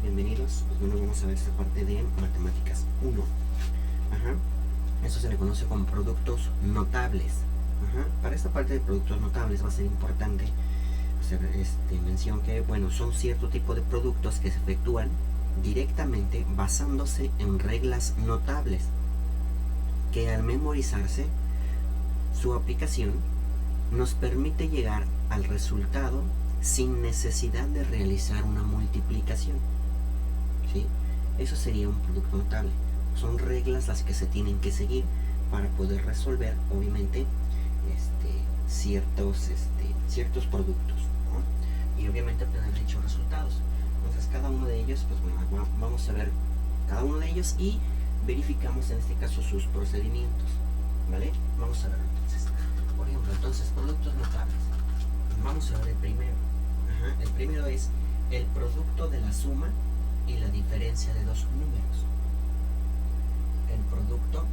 Bienvenidos. Pues bueno, vamos a ver esta parte de matemáticas 1. Eso se le conoce como productos notables. Para esta parte de productos notables va a ser importante hacer mención que, bueno, son cierto tipo de productos que se efectúan directamente basándose en reglas notables, que al memorizarse, su aplicación nos permite llegar al resultado sin necesidad de realizar una multiplicación. ¿Sí? Eso sería un producto notable. Son reglas las que se tienen que seguir para poder resolver, obviamente, ciertos productos, ¿no? Y obviamente obtener dichos resultados. Entonces cada uno de ellos, pues bueno, vamos a ver cada uno de ellos y verificamos en este caso sus procedimientos, ¿vale? Vamos a ver entonces. Por ejemplo, entonces, productos notables. Vamos a ver el primero. El primero es el producto de la suma y la diferencia de dos números. El producto,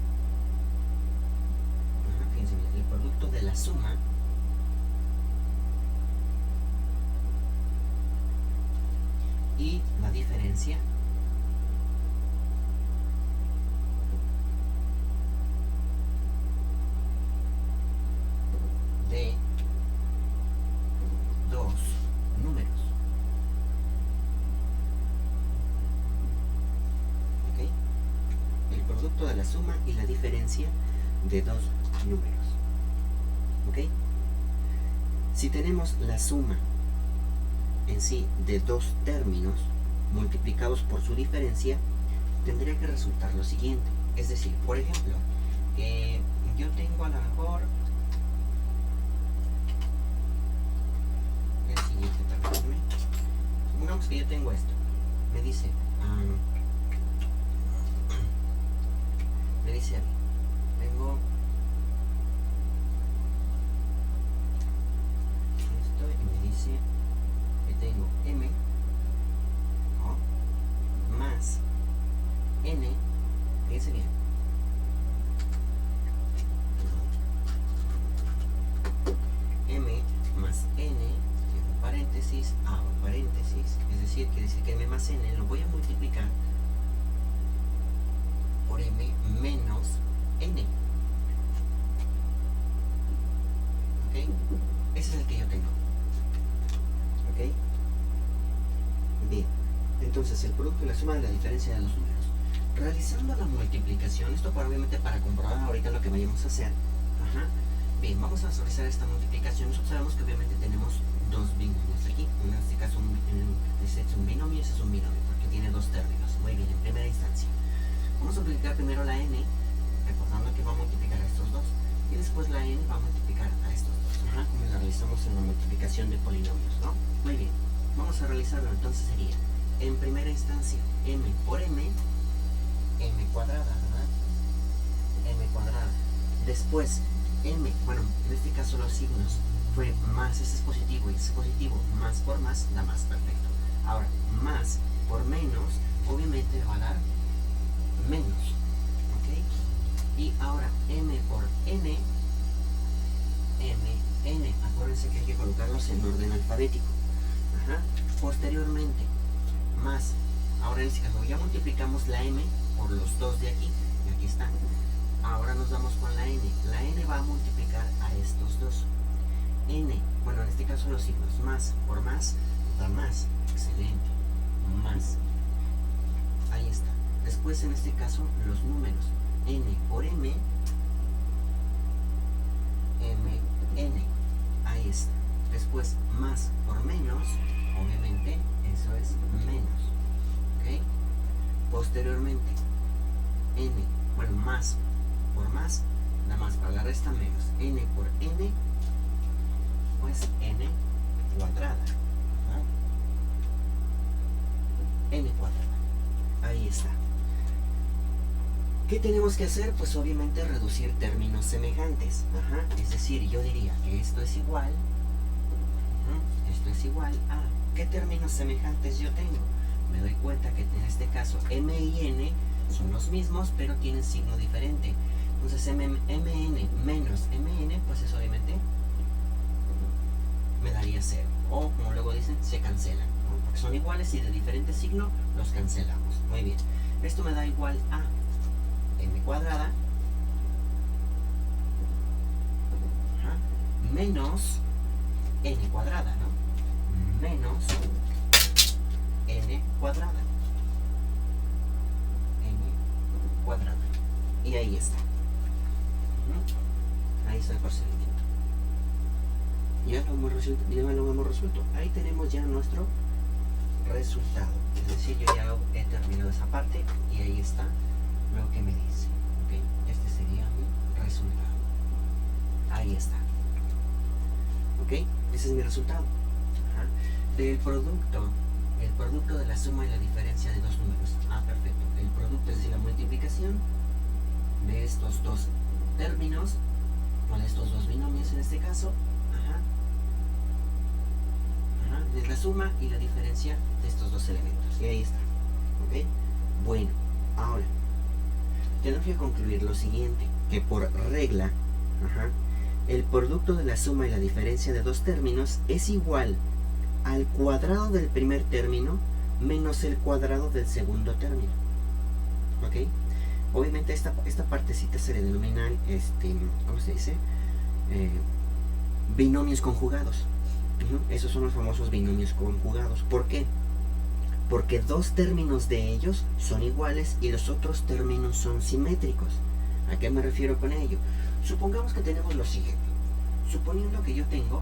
fíjense bien, el producto de la suma y la diferencia de dos números. ¿Ok? El producto de la suma y la diferencia de dos números. ¿Ok? Si tenemos la suma en sí de dos términos multiplicados por su diferencia, tendría que resultar lo siguiente. Es decir, por ejemplo, yo tengo a lo mejor el siguiente, supongamos que yo tengo esto. Me dice tengo esto y me dice que tengo m, ¿no?, más n, fíjense bien, m más n, paréntesis, abro paréntesis, es decir, que dice que m más n lo voy a multiplicar por m menos n. ¿Ok? Ese es el que yo tengo. ¿Ok? Bien. Entonces, el producto de la suma de la diferencia de los números. Realizando la multiplicación, esto obviamente para comprobar ahorita lo que vayamos a hacer. Bien, vamos a realizar esta multiplicación. Nosotros sabemos que obviamente tenemos dos binomios aquí. En este caso, ese es un binomio y ese es un binomio, porque tiene dos términos. Muy bien, en primera instancia. Vamos a multiplicar primero la n, recordando que va a multiplicar a estos dos, y después la n va a multiplicar a estos dos, como la realizamos en la multiplicación de polinomios, ¿no? Muy bien, vamos a realizarlo. Entonces sería, en primera instancia, m por m cuadrada, ¿verdad? M cuadrada. Después, m, bueno, en este caso los signos fue más, este es positivo y este es positivo, más por más da más, perfecto. Ahora, más por menos, obviamente va a dar menos, ¿ok? Y ahora m por n, acuérdense que hay que colocarlos en orden alfabético. Posteriormente, más, ahora en este caso ya multiplicamos la m por los dos de aquí, y aquí están. Ahora nos vamos con la n va a multiplicar a estos dos. N, bueno, en este caso los signos, más por más da más, excelente, más, ahí está. Después, en este caso, los números, n por m, n, ahí está. Después, más por menos, obviamente, eso es menos, ¿ok? Posteriormente, n, bueno, más por más, da más, para la resta menos, n por n, pues n cuadrada, n cuadrada, ahí está. ¿Qué tenemos que hacer? Pues obviamente reducir términos semejantes. Es decir, yo diría que esto es igual a... ¿Qué términos semejantes yo tengo? Me doy cuenta que en este caso m y n son los mismos, pero tienen signo diferente. Entonces mn menos mn, pues es obviamente me daría 0. O como luego dicen, se cancelan, ¿no? Porque son iguales y de diferente signo, los cancelamos. Muy bien. Esto me da igual a m cuadrada menos n cuadrada, ¿no? Menos n cuadrada. N cuadrada. Y ahí está. Ahí está el procedimiento. Ya lo hemos resuelto. Ahí tenemos ya nuestro resultado. Es decir, yo ya he terminado esa parte y ahí está lo que me dice. ¿Okay? Este sería mi resultado. Ahí está. ¿Ok? Ese es mi resultado. Ajá. Del producto. El producto de la suma y la diferencia de dos números. Ah, perfecto. El producto es decir, la multiplicación de estos dos términos, o de estos dos binomios en este caso. Es la suma y la diferencia de estos dos elementos. Y ahí está. ¿Ok? Bueno, ahora tenemos que concluir lo siguiente, que por regla, el producto de la suma y la diferencia de dos términos es igual al cuadrado del primer término menos el cuadrado del segundo término. ¿Ok? Obviamente esta partecita se le denominan, ¿cómo se dice? Binomios conjugados. Esos son los famosos binomios conjugados. ¿Por qué? Porque dos términos de ellos son iguales y los otros términos son simétricos. ¿A qué me refiero con ello? Supongamos que tenemos lo siguiente. Suponiendo que yo tengo,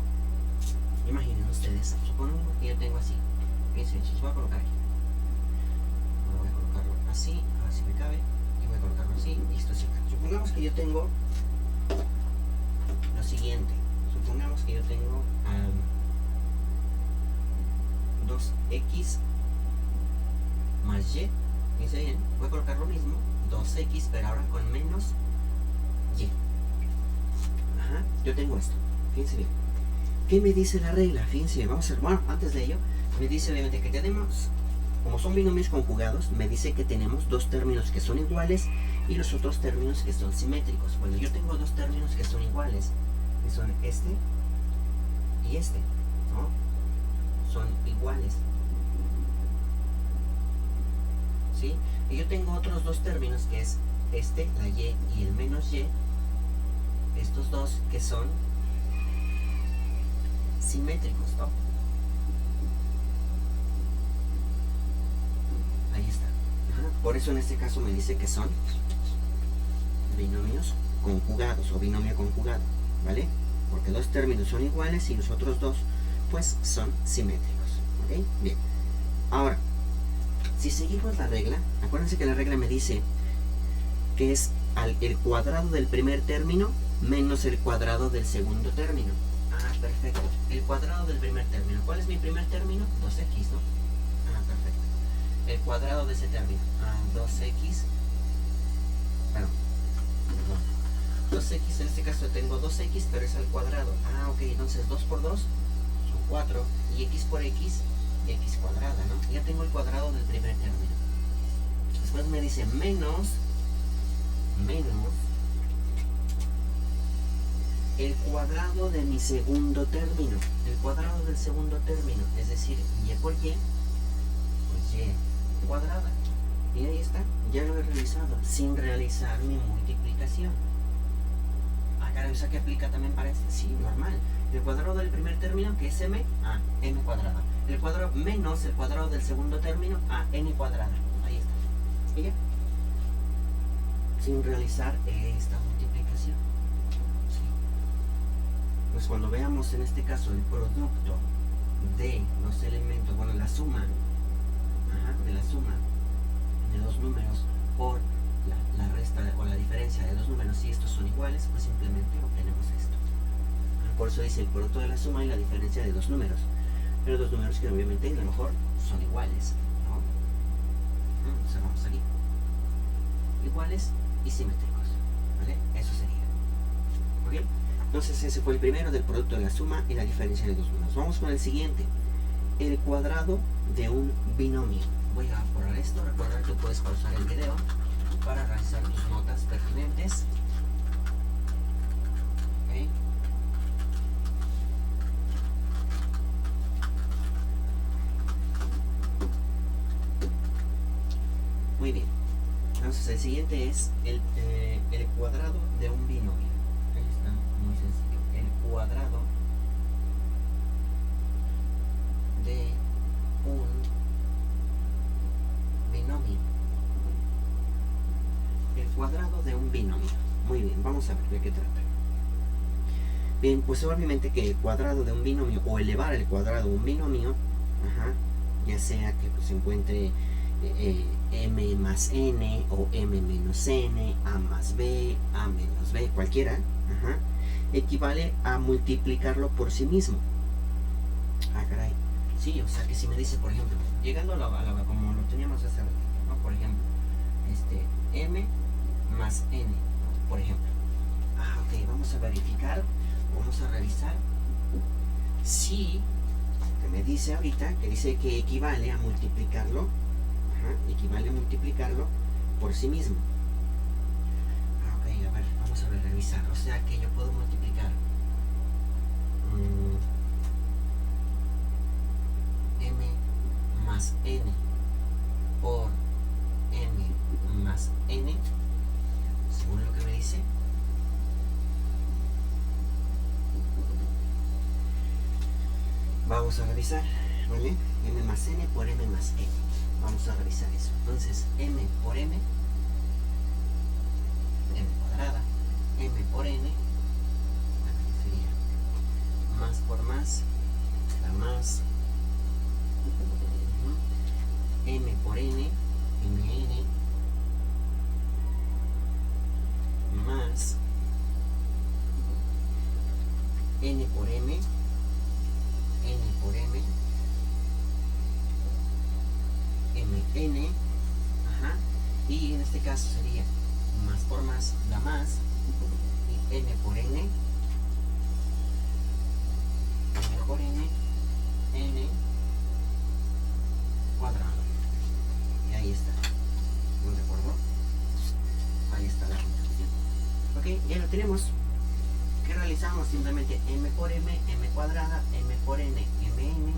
imaginen ustedes, suponiendo que yo tengo así. Fíjense, voy a colocar aquí. Voy a colocarlo así, a ver si me cabe. Y voy a colocarlo así, y esto así. Supongamos que yo tengo lo siguiente. Supongamos que yo tengo 2x más y. Fíjense bien, voy a colocar lo mismo, 2x, pero ahora con menos y. Yo tengo esto, fíjense bien. ¿Qué me dice la regla? Fíjense, vamos a ver, bueno, antes de ello, me dice obviamente que tenemos, como son binomios conjugados, me dice que tenemos dos términos que son iguales y los otros términos que son simétricos. Bueno, yo tengo dos términos que son iguales, que son este y este, ¿no? Son iguales. ¿Sí? Y yo tengo otros dos términos que es este, la y y el menos y. Estos dos que son simétricos, ¿no? Ahí está. Por eso en este caso me dice que son binomios conjugados o binomio conjugado, ¿vale? Porque dos términos son iguales y los otros dos pues son simétricos. ¿Ok? Bien. Ahora, si seguimos la regla, acuérdense que la regla me dice que es el cuadrado del primer término menos el cuadrado del segundo término. Ah, perfecto. El cuadrado del primer término. ¿Cuál es mi primer término? 2x, ¿no? Ah, perfecto. El cuadrado de ese término. Ah, 2x. Perdón. 2x, en este caso tengo 2x, pero es al cuadrado. Ah, ok, entonces 2 por 2 son 4. Y x por x, x cuadrada, ¿no? Ya tengo el cuadrado del primer término. Después me dice menos el cuadrado de mi segundo término. El cuadrado del segundo término, es decir, y por y, pues y cuadrada. Y ahí está, ya lo he realizado, sin realizar mi multiplicación. Ah, caray, o sea que aplica también para este. Sí, normal. El cuadrado del primer término, que es m, a m cuadrada. El cuadrado menos el cuadrado del segundo término, a n cuadrada. Ahí está. Y ya. Sin realizar esta multiplicación. ¿Sí? Pues cuando veamos en este caso el producto de los elementos, bueno, la suma, de la suma de dos números por la resta o la diferencia de dos números, si estos son iguales, pues simplemente obtenemos esto. Por eso dice el producto de la suma y la diferencia de dos números, pero dos números que obviamente a lo mejor son iguales, ¿no? Observamos aquí, iguales y simétricos, ¿vale? Eso sería. ¿Muy bien? Entonces ese fue el primero, del producto de la suma y la diferencia de dos números. Vamos con el siguiente, el cuadrado de un binomio. Voy a borrar esto. Recuerda que puedes pausar el video para realizar tus notas pertinentes. ¿Okay? Muy bien. Entonces el siguiente es el cuadrado de un binomio. Ahí está, muy sencillo. El cuadrado de un binomio. El cuadrado de un binomio. Muy bien, vamos a ver de qué trata. Bien, pues obviamente que el cuadrado de un binomio o elevar el cuadrado de un binomio, ya sea que pues, se encuentre m más n o m menos n, a más b, a menos b, cualquiera, equivale a multiplicarlo por sí mismo. Ah, caray. Sí, o sea que si me dice, por ejemplo, llegando a la como lo teníamos hace ratito, ¿no? Por ejemplo, m más n, ¿no? Por ejemplo. Ah, ok, vamos a verificar, vamos a revisar si que me dice ahorita, que dice que equivale a multiplicarlo, equivale a multiplicarlo por sí mismo. Ah, ok, a ver, vamos a revisar, o sea que yo puedo multiplicar m más n por m más n, según lo que me dice. Vamos a revisar, ¿vale? M más n por m más n. Vamos a revisar eso. Entonces, m por m cuadrada, m por n, sería más por más, la más, m por n, mn, más n por m, n por m, mn, y en este caso sería más por más, la más, y n por n, n por n, n cuadrado. Y ahí está. ¿De acuerdo? Ahí está la función. Ok, ya lo tenemos. ¿Qué realizamos? Simplemente m por m, m cuadrada, m por n, mn,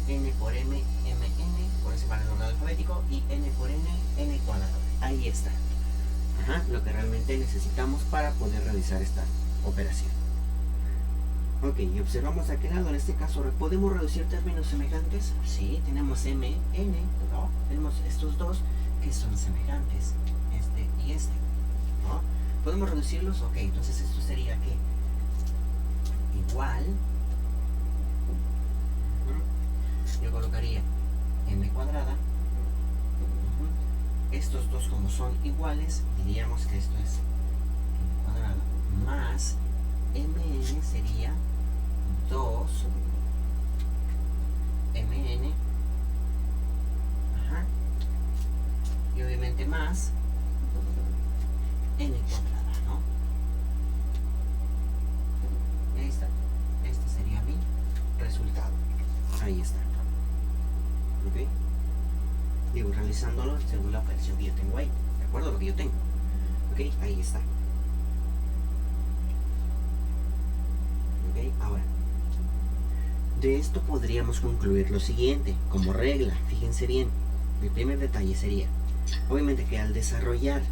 n por m, mn, por eso va en el orden alfabético, y n por n, n cuadrado. Ahí está. Lo que realmente necesitamos para poder realizar esta operación. Ok, y observamos a aquel lado, en este caso, ¿podemos reducir términos semejantes? Sí, tenemos m, n, ¿no? Tenemos estos dos que son semejantes, este y este, ¿no? ¿Podemos reducirlos? Ok, entonces esto sería que igual, yo colocaría m cuadrada, estos dos como son iguales, diríamos que esto es m cuadrada más mn sería 2 mn, y obviamente más n cuadrada, ¿no? Y ahí está. Este sería mi resultado. Ahí está. ¿Ok? Digo, realizándolo según la operación que yo tengo ahí. ¿De acuerdo? Lo que yo tengo. ¿Ok? Ahí está. ¿Ok? Ahora, de esto podríamos concluir lo siguiente, como regla. Fíjense bien. El primer detalle sería, obviamente que al desarrollar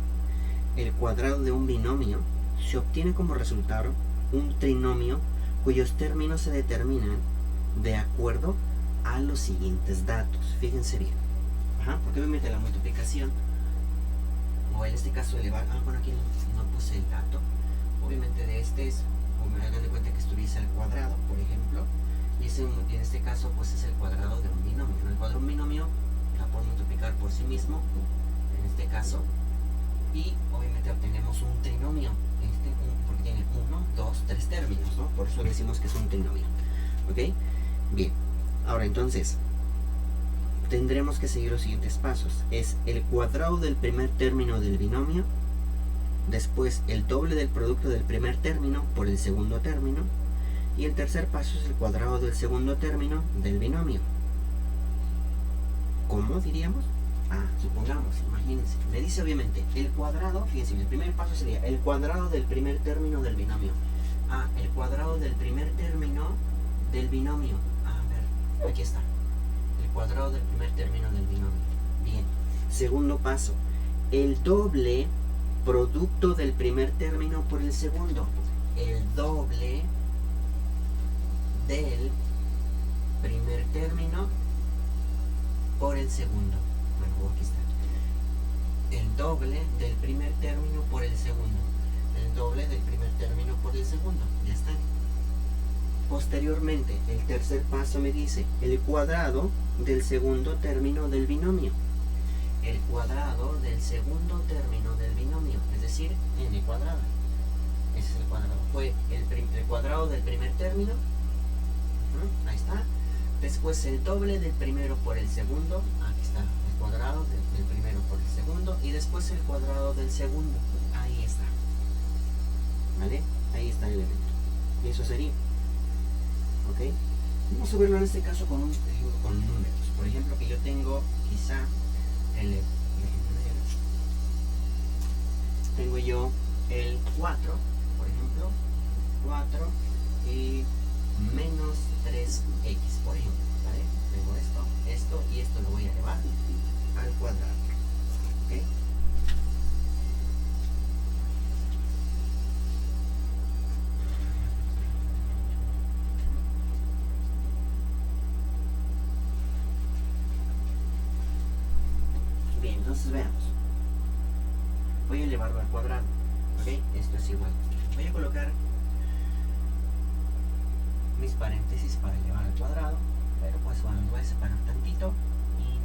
el cuadrado de un binomio, se obtiene como resultado un trinomio cuyos términos se determinan de acuerdo a los siguientes datos. Fíjense bien. Porque obviamente la multiplicación, o en este caso elevar, bueno, aquí no puse el dato, obviamente de este es, o me hagan de cuenta que estuviese al cuadrado, por ejemplo, y ese, en este caso pues es el cuadrado de un binomio. El cuadrado de un binomio la puedo multiplicar por sí mismo, en este caso, y obviamente obtenemos un trinomio, porque tiene 1, 2, 3 términos, ¿no? Por eso decimos que es un trinomio. ¿Ok? Bien, ahora entonces tendremos que seguir los siguientes pasos. Es el cuadrado del primer término del binomio, después el doble del producto del primer término por el segundo término, y el tercer paso es el cuadrado del segundo término del binomio. ¿Cómo diríamos? Supongamos, imagínense, me dice obviamente el cuadrado, fíjense, el primer paso sería el cuadrado del primer término del binomio. El cuadrado del primer término del binomio. A ver, aquí está. El cuadrado del primer término del binomio. Bien. Segundo paso, el doble producto del primer término por el segundo. El doble del primer término por el segundo. Bueno, aquí está. El doble del primer término por el segundo. El doble del primer término por el segundo. Ya está. Posteriormente, el tercer paso me dice el cuadrado del segundo término del binomio. El cuadrado del segundo término del binomio, es decir, n cuadrada. Ese es el cuadrado. Fue el cuadrado del primer término. Ahí está. Después el doble del primero por el segundo. Aquí está. El cuadrado del primero por el segundo. Y después el cuadrado del segundo. Ahí está. ¿Vale? Ahí está el elemento. Y eso sería. ¿Ok? Vamos a verlo en este caso con números. Por ejemplo, que yo tengo quizá tengo yo el 4, por ejemplo, 4 y menos 3x, por ejemplo, ¿vale? Tengo esto y esto lo voy a elevar al cuadrado, ¿ok? Bien, entonces veamos. Voy a elevarlo al cuadrado, ¿ok? Esto es igual. Voy a colocar mis paréntesis para elevar al cuadrado, pero pues bueno, lo voy a separar tantito y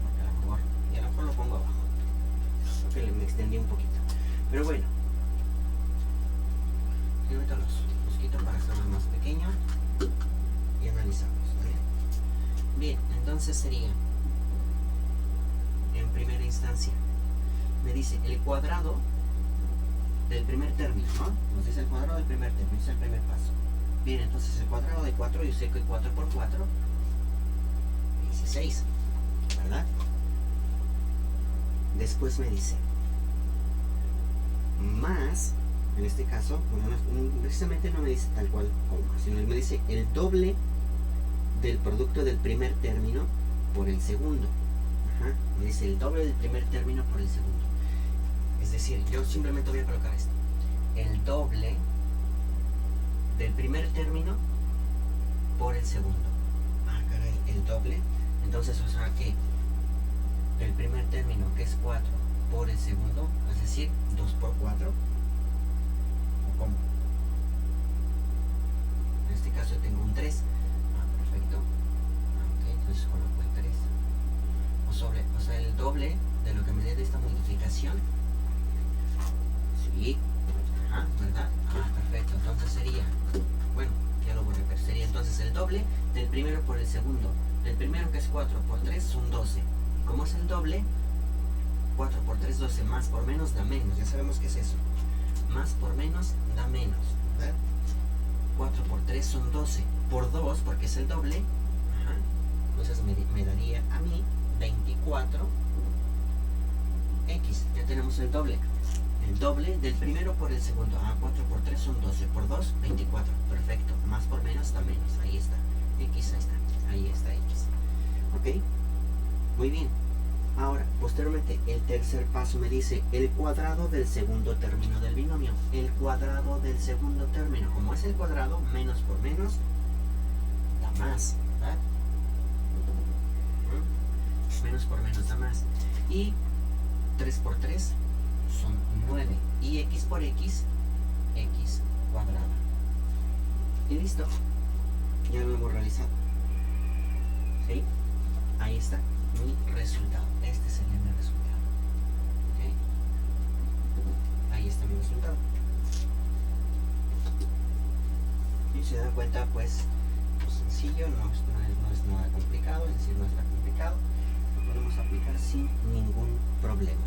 a lo mejor lo pongo abajo, porque me extendí un poquito. Pero bueno, y ahorita los quito para hacerlo más pequeño y analizamos, ¿vale? Bien, entonces sería, en primera instancia, me dice el cuadrado del primer término, ¿no? Nos dice el cuadrado del primer término, es el primer paso. Bien, entonces el cuadrado de 4, yo sé que 4 por 4, 16, ¿verdad? Después me dice, más, en este caso, bueno, precisamente no me dice tal cual como, sino me dice el doble del producto del primer término por el segundo. Ajá, me dice el doble del primer término por el segundo. Es decir, yo simplemente voy a colocar esto. El doble del primer término por el segundo. Ah, caray, el doble. Entonces, o sea que el primer término, que es 4 por el segundo, es decir, 2 por 4. ¿O cómo? En este caso tengo un 3. Ah, perfecto. Ok, entonces coloco el 3. O sea, el doble de lo que me dé de esta multiplicación. Sí. Ajá, ¿verdad? Ah, perfecto. Entonces sería, bueno, ya lo voy a repetir. Sería entonces el doble del primero por el segundo. El primero, que es 4 por 3, son 12. Y como es el doble, 4 por 3, 12. Más por menos da menos. Ya sabemos qué es eso. Más por menos da menos, ¿verdad? 4 por 3 son 12. Por 2, porque es el doble, ajá, entonces me daría a mí 24x. Ya tenemos el doble. El doble del primero por el segundo. Ah, 4 por 3 son 12. Por 2, 24. Perfecto. Más por menos da menos. Ahí está. X, ahí está. Ahí está X. ¿Ok? Muy bien. Ahora, posteriormente, el tercer paso me dice el cuadrado del segundo término del binomio. El cuadrado del segundo término. Como es el cuadrado, menos por menos da más, ¿verdad? Menos por menos da más. Y 3 por 3 son 9. Y x por x, x cuadrada. Y listo. Ya lo hemos realizado. ¿Sí? Ahí está mi resultado. Este sería mi resultado. ¿Ok? Ahí está mi resultado. Y si se dan cuenta, pues sencillo, no es nada complicado, es decir, no está complicado. Lo podemos aplicar sin ningún problema.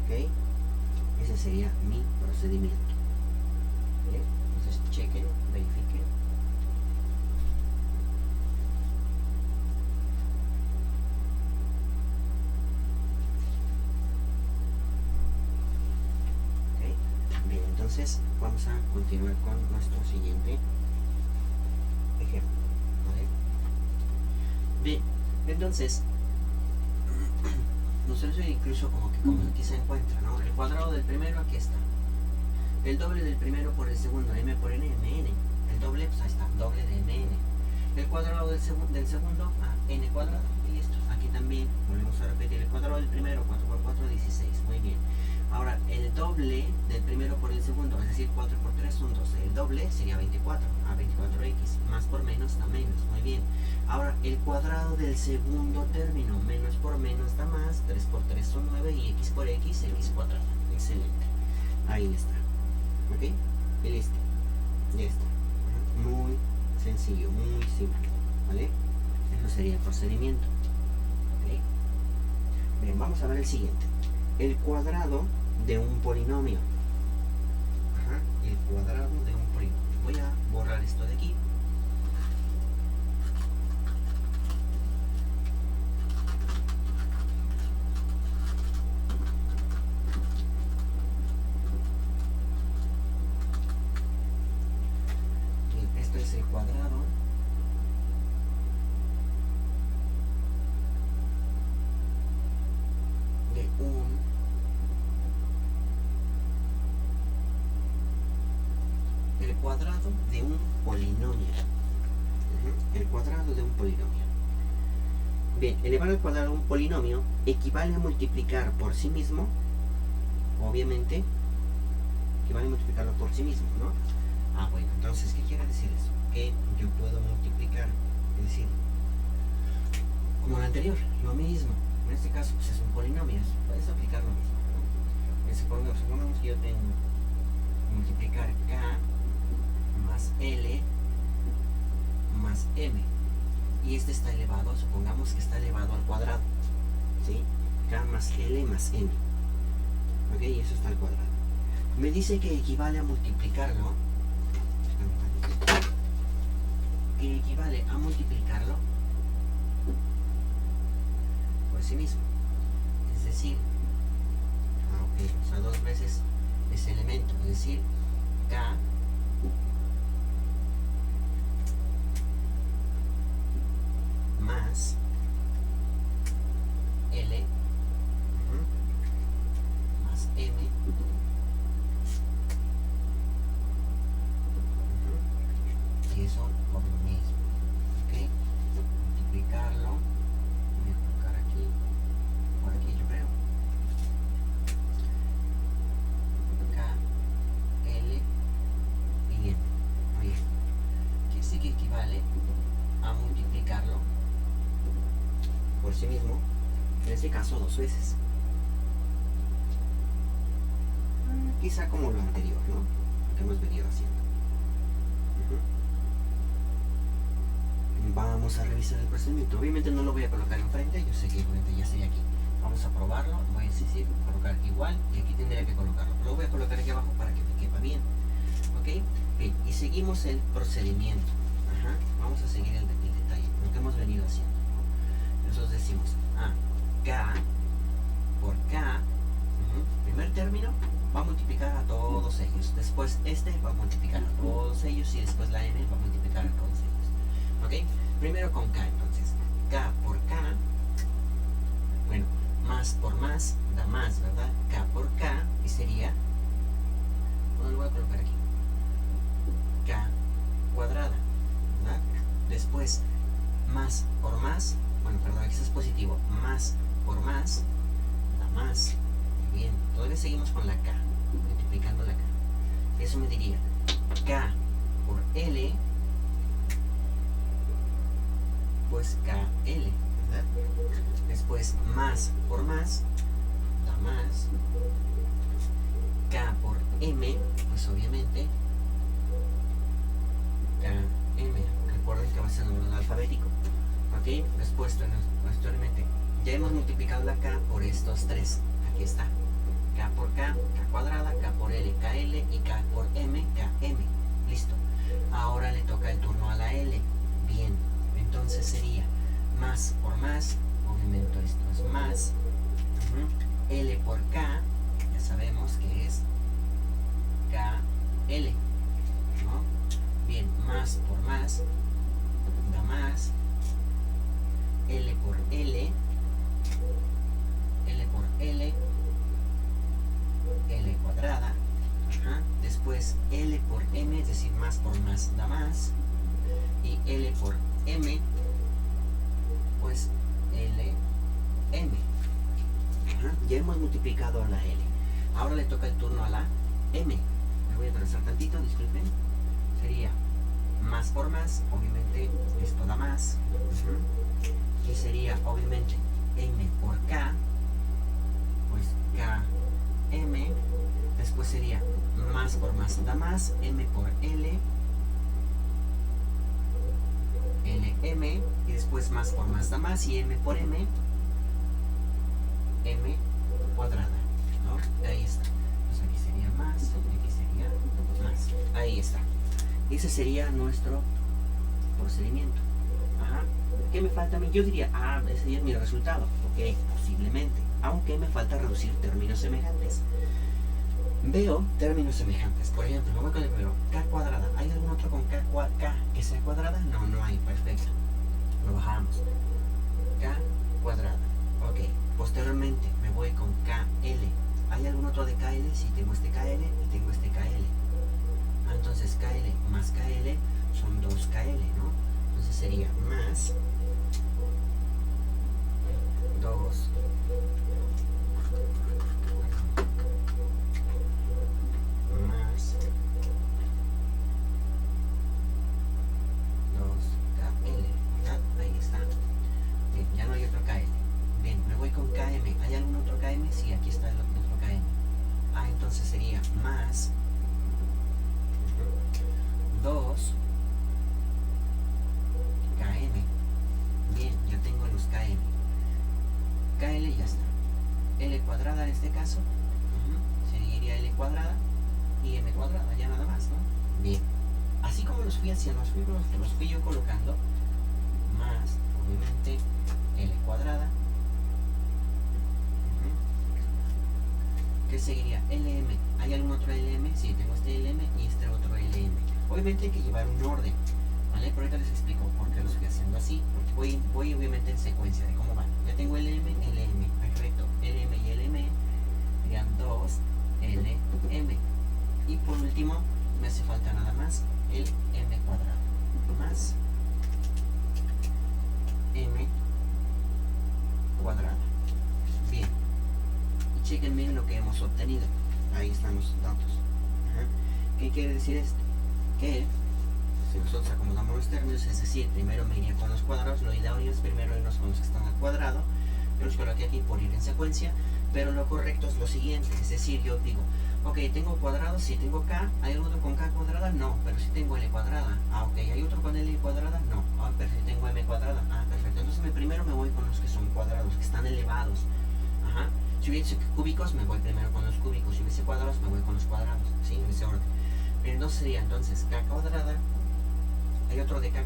¿Ok? Ese sería mi procedimiento. ¿Bien? Entonces chequen, verifiquen. ¿Ok? Bien, entonces vamos a continuar con nuestro siguiente ejemplo. ¿Vale? Bien, entonces nos suele incluso como aquí se encuentra, ¿no? El cuadrado del primero aquí está. El doble del primero por el segundo, m por n, mn. El doble, pues ahí está, doble de mn. El cuadrado del segundo, n cuadrado. Y listo. Aquí también volvemos a repetir el cuadrado del primero, 4 por 4, 16. Muy bien. Ahora, el doble del primero por el segundo, es decir, 4 por 3 son 12. El doble sería 24, a 24x. Más por menos da menos. Muy bien. Ahora, el cuadrado del segundo término, menos por menos da más. 3 por 3 son 9 y x por x, x cuadrado. Excelente. Ahí está. ¿Ok? Y listo. Ya está. Muy sencillo, muy simple. ¿Vale? Eso sería el procedimiento. ¿Ok? Bien, vamos a ver el siguiente. El cuadrado de un polinomio. El cuadrado de un polinomio. Voy a borrar esto de aquí. Bien, esto es el cuadrado de un cuadrado de un polinomio. El cuadrado de un polinomio. Bien, elevar al cuadrado de un polinomio equivale a multiplicar por sí mismo, obviamente, equivale a multiplicarlo por sí mismo, ¿no? Bueno, entonces, ¿qué quiere decir eso? Que yo puedo multiplicar, es decir, como el anterior, lo mismo. En este caso, pues es un polinomio, puedes aplicar lo mismo, ¿no? Supongamos que yo tengo multiplicar k más L más M, y este está elevado, supongamos que está elevado al cuadrado, ¿sí? K más L más M, ok, y eso está al cuadrado. Me dice que equivale a multiplicarlo, por sí mismo, es decir, o sea, dos veces ese elemento, es decir, K más L más M y eso por lo mismo, ¿ok? Multiplicarlo, voy a colocar aquí, por aquí yo creo, K, L y M. Muy bien, que sí que equivale a multiplicarlo por sí mismo, en este caso dos veces. Quizá como lo anterior, ¿no? Lo que hemos venido haciendo. Vamos a revisar el procedimiento. Obviamente no lo voy a colocar enfrente, yo sé que ya sería aquí. Vamos a probarlo, voy a colocar igual y aquí tendría que colocarlo. Lo voy a colocar aquí abajo para que me quepa bien. ¿Ok? Bien, y seguimos el procedimiento. Vamos a seguir el detalle, lo que hemos venido haciendo. Nosotros decimos K por K, primer término va a multiplicar a todos ellos, después este va a multiplicar a todos ellos y después la M va a multiplicar a todos ellos. ¿Ok? Primero con K, entonces K por K, bueno, más por más da más, ¿verdad? K por K y sería, bueno, lo voy a colocar aquí, K cuadrada, ¿verdad? Después más por más, bueno, perdón, aquí es positivo, más por más da más. Muy bien, todavía seguimos con la K, multiplicando la K. Eso me diría K por L, pues KL, ¿verdad? Después más por más da más. K por M, pues obviamente KM. Recuerden que va a ser un orden alfabético. ¿Ok? Después, posteriormente, ya hemos multiplicado la K por estos tres. Aquí está. K por K, K cuadrada, K por L, KL y K por M, KM. Listo. Ahora le toca el turno a la L. Bien. Entonces sería más por más. Obviamente esto es más. L por K. Ya sabemos que es KL. ¿No? Bien. Más por más da más. L por L. L M. Ajá. Ya hemos multiplicado a la L. Ahora le toca el turno a la M. Me voy a atravesar tantito, disculpen. Sería más por más, obviamente esto da más. Y sería obviamente M por K, pues KM. Después sería más por más da más, M por L, LM. Y después más por más da más y M por M, M cuadrada, ¿no? Ahí está. Pues aquí sería más, aquí sería más. Ahí está. Ese sería nuestro procedimiento. Ajá. ¿Qué me falta a mí? Yo diría, ese sería mi resultado. Ok, posiblemente. Aunque me falta reducir términos semejantes. Veo términos semejantes. Por ejemplo, me voy con el primero. K cuadrada. ¿Hay algún otro con K que sea cuadrada? No, no hay. Perfecto. Lo bajamos. K cuadrada. Ok. Posteriormente me voy con KL. ¿Hay algún otro de KL? Sí, tengo este KL y tengo este KL. Entonces KL más KL son 2KL, ¿no? Entonces sería más 2 más 2KL, ¿verdad? Ahí está. Bien, ya no hay otro KL. Bien, me voy con KM. ¿Hay algún otro KM? Sí, aquí está el otro KM. Entonces sería más 2 KM. Bien, ya tengo los KM. KL ya está. L cuadrada en este caso. Seguiría L cuadrada y M cuadrada, ya nada más, ¿no? Bien. Así como los fui haciendo, los fui yo colocando. Más, obviamente, L cuadrada. ¿Qué seguiría? LM. ¿Hay algún otro LM? Sí, tengo este LM y este otro LM. Obviamente hay que llevar un orden, ¿vale? Pero ahorita les explico por qué lo estoy haciendo así. Porque voy obviamente en secuencia de cómo van. Ya tengo LM, LM. Perfecto. LM y LM serían 2 LM. Y por último, me hace falta nada más el M cuadrado. Más M cuadrada. Bien. Y chequenme lo que hemos obtenido. Ahí están los datos. ¿Qué quiere decir esto? Que si nosotros acomodamos los términos, es decir, primero me iría con los cuadrados, lo ideal es primero irnos con los que están al cuadrado. Yo los coloqué aquí por ir en secuencia, pero lo correcto es lo siguiente, es decir, yo digo, ok, tengo cuadrados, sí, tengo K, ¿hay otro con K cuadrada? No, pero sí tengo L cuadrada. Ok, ¿hay otro con L cuadrada? No, pero sí tengo M cuadrada. Perfecto, entonces primero me voy con los que son cuadrados, que están elevados. Ajá. Si hubiese cúbicos, me voy primero con los cúbicos. Si hubiese cuadrados, me voy con los cuadrados. ¿Sí? En ese orden. Pero entonces sería entonces K cuadrada. ¿Hay otro de K?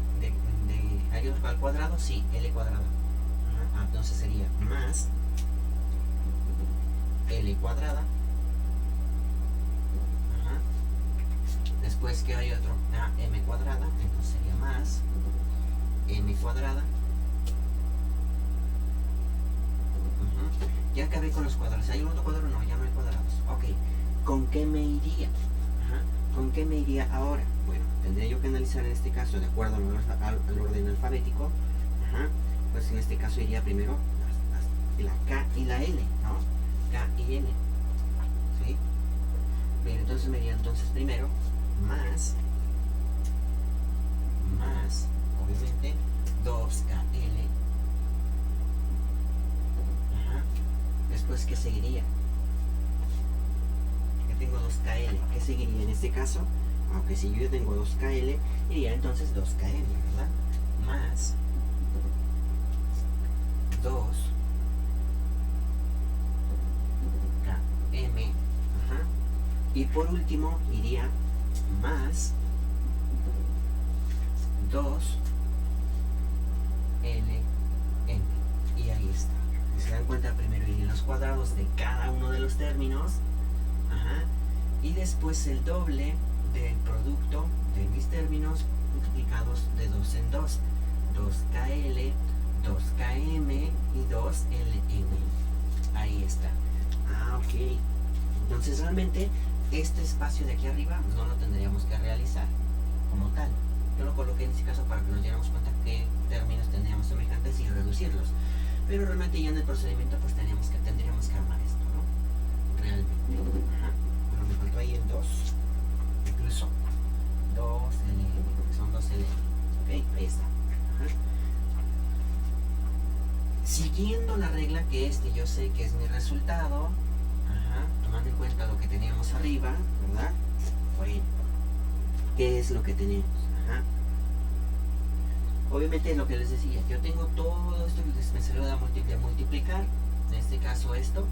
¿Hay otro al cuadrado? Sí, L cuadrada. Entonces sería más L cuadrada. Después que hay otro M cuadrada. Entonces sería más M cuadrada. Ya acabé con los cuadrados. ¿Hay otro cuadrado? No, ya no hay cuadrados. Ok. ¿Con qué me iría? ¿Con qué me iría ahora? Bueno, tendría yo que analizar en este caso de acuerdo al orden alfabético. Pues en este caso iría primero la K y la L, ¿no? K y L. ¿Sí? Bien, entonces me iría primero más, obviamente, 2KL. Después, ¿qué seguiría? Que tengo 2KL. ¿Qué seguiría en este caso? Aunque si yo tengo 2KL, iría entonces 2KM, ¿verdad? Más 2KM. Y por último, iría más 2LM. Y ahí está. Si se dan cuenta, primero irían los cuadrados de cada uno de los términos. Y después el doble del producto de mis términos multiplicados de 2 en 2. 2KL, 2KM y 2LM. Ahí está. Ok. Entonces realmente este espacio de aquí arriba no lo tendríamos que realizar como tal. Yo lo coloqué en este caso para que nos diéramos cuenta qué términos tendríamos semejantes y reducirlos. pero realmente ya en el procedimiento pues tendríamos que armar esto, ¿no? Realmente. Ajá. Bueno, me faltó ahí el 2, incluso 2LM, porque son 2LM. Ok, ahí está. Ajá. Siguiendo la regla que yo sé que es mi resultado, ajá, tomando en cuenta lo que teníamos arriba, ¿verdad? Bueno, ¿qué es lo que tenemos? Ajá. Obviamente lo que les decía, yo tengo todo esto que me salió de multiplicar, en este caso esto,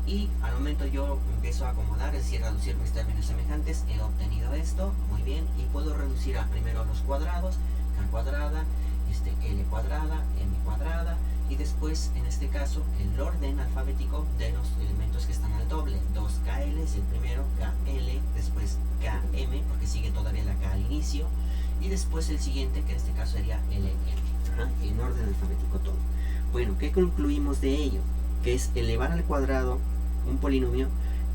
y al momento yo empiezo a acomodar, es decir, reducir mis términos semejantes, he obtenido esto, muy bien, y puedo reducir primero los cuadrados, k cuadrada, l cuadrada, m cuadrada, y después, en este caso, el orden alfabético de los elementos que están al doble. 2KL es el primero, KL, después KM, porque sigue todavía la K al inicio, y después el siguiente, que en este caso sería LM, en orden alfabético todo. Bueno, ¿qué concluimos de ello? Que es elevar al cuadrado un polinomio,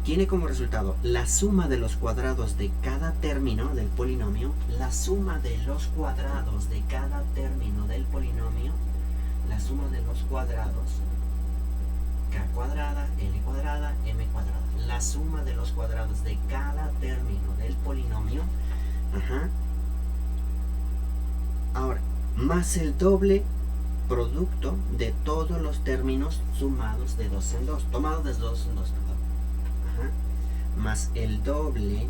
tiene como resultado la suma de los cuadrados de cada término del polinomio, la suma de los cuadrados de cada término del polinomio, la suma de los cuadrados, k cuadrada, l cuadrada, m cuadrada, la suma de los cuadrados de cada término del polinomio, ajá. Ahora, más el doble producto de todos los términos sumados de 2 en 2, tomados de 2 en 2, perdón. Ajá. Más el doble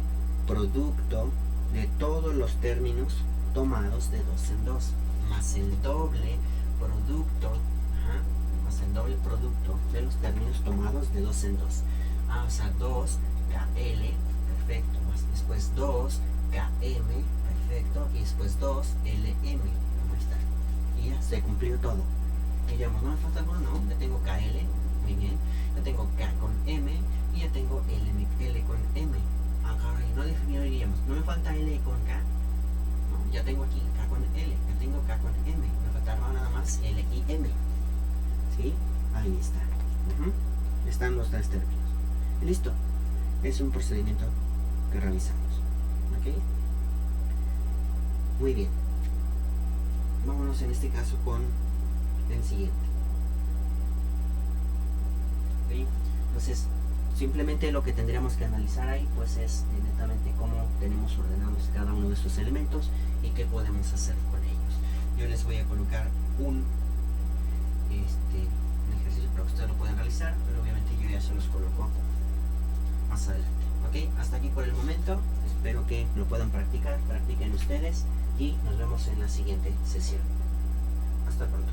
producto de todos los términos tomados de 2 en 2, más el doble producto, ajá, más el doble producto de los términos tomados de 2 en 2. O sea, 2KL, perfecto, más después 2KM, perfecto, y después 2LM, ¿cómo está? Y ya se cumplió todo. Y digamos, no me falta algo, no, ya tengo KL, muy bien, ya tengo K con M y ya tengo L con M. Ahora, no definiríamos, no me falta L con K, no, ya tengo aquí K con L, ya tengo K con M, me faltaron nada más L y M. ¿Sí? Ahí está. Están los tres términos. Y listo. Es un procedimiento que realizamos. ¿Ok? Muy bien. Vámonos en este caso con el siguiente. ¿Ok? Entonces, simplemente lo que tendríamos que analizar ahí pues es netamente cómo tenemos ordenados cada uno de estos elementos y qué podemos hacer con ellos. Yo les voy a colocar un ejercicio para que ustedes lo puedan realizar, pero obviamente yo ya se los coloco más adelante. ¿Ok? Hasta aquí por el momento. Espero que lo puedan practicar, practiquen ustedes y nos vemos en la siguiente sesión. Hasta pronto.